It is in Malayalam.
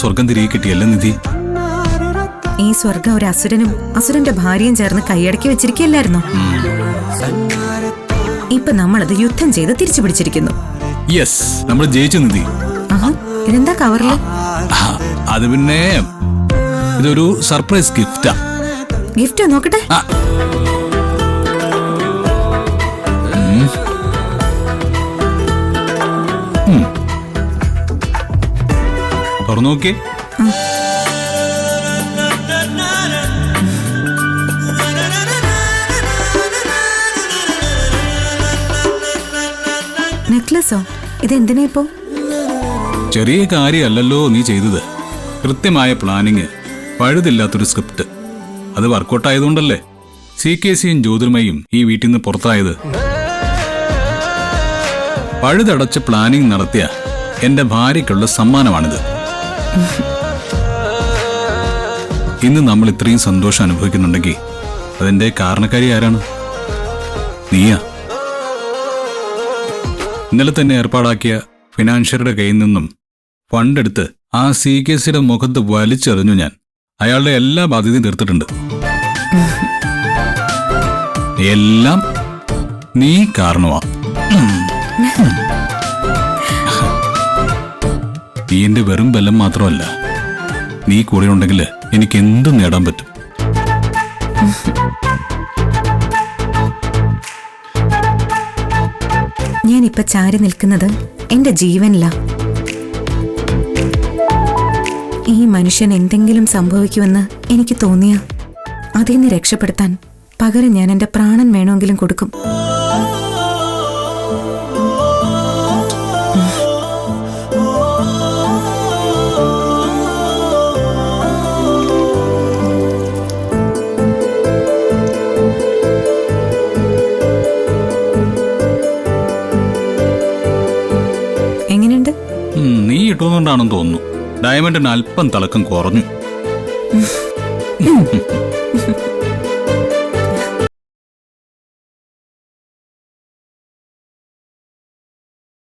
സ്വർഗം തിരികെ കിട്ടിയല്ല നിധി. ഈ സ്വർഗം ഒരു അസുരനും അസുരന്റെ ഭാര്യയും ചേർന്ന് കൈയടക്കി വെച്ചിരിക്കുകയല്ലായിരുന്നോ? ഇപ്പൊ നമ്മളത് യുദ്ധം ചെയ്ത് തിരിച്ചു പിടിച്ചിരിക്കുന്നു. യെസ്, നമ്മൾ ജയിച്ചു നിധി. ഇതെന്താ കവറില്? അത് പിന്നെ ഇതൊരു സർപ്രൈസ് ഗിഫ്റ്റാ. ഗിഫ്റ്റ് നോക്കട്ടെ. തുറന്നു നോക്കിയേ. നെക്ലസോ? ഇതെന്തിനാ ഇപ്പോ? ചെറിയ കാര്യമല്ലല്ലോ നീ ചെയ്തത്. കൃത്യമായ പ്ലാനിങ്, പഴുതില്ലാത്തൊരു സ്ക്രിപ്റ്റ്. അത് വർക്കൗട്ട് ആയതുകൊണ്ടല്ലേ CKCയും ജ്യോതിർമയും ഈ വീട്ടിൽ നിന്ന് പുറത്തായത്. പഴുതടച്ച് പ്ലാനിങ് നടത്തിയ എന്റെ ഭാര്യയ്ക്കുള്ള സമ്മാനമാണിത്. ഇന്ന് നമ്മൾ ഇത്രയും സന്തോഷം അനുഭവിക്കുന്നുണ്ടെങ്കിൽ അതിന്റെ കാരണക്കാരി ആരാണ്? നീയാ. ഇന്നലെ തന്നെ ഏർപ്പാടാക്കിയ ഫിനാൻഷ്യറുടെ കയ്യിൽ നിന്നും ഫണ്ടെടുത്ത് ആ CKCയുടെ മുഖത്ത് വലിച്ചെറിഞ്ഞു ഞാൻ. അയാളുടെ എല്ലാ ബാധ്യതയും തീർത്തിട്ടുണ്ട്. എല്ലാം നീ കാരണമാ. നീ എന്റെ വെറും ബലം മാത്രമല്ല, നീ കൂടെ ഉണ്ടെങ്കിൽ എനിക്ക് എന്തും നേടാൻ പറ്റും. ഞാനിപ്പോ ചാരി നിൽക്കുന്നത് എന്റെ ജീവനിലാ. ഈ മനുഷ്യൻ എന്തെങ്കിലും സംഭവിക്കുമെന്ന് എനിക്ക് തോന്നിയ അതിൽ നിന്ന് രക്ഷപ്പെടുത്താൻ പകരം ഞാൻ എന്റെ പ്രാണൻ വേണമെങ്കിലും കൊടുക്കും. എങ്ങനെയുണ്ട്? നീ ഇട്ടുകൊണ്ടാണെന്ന് തോന്നുന്നു ഡയമണ്ടിന് അല്പം തിളക്കം കുറഞ്ഞു.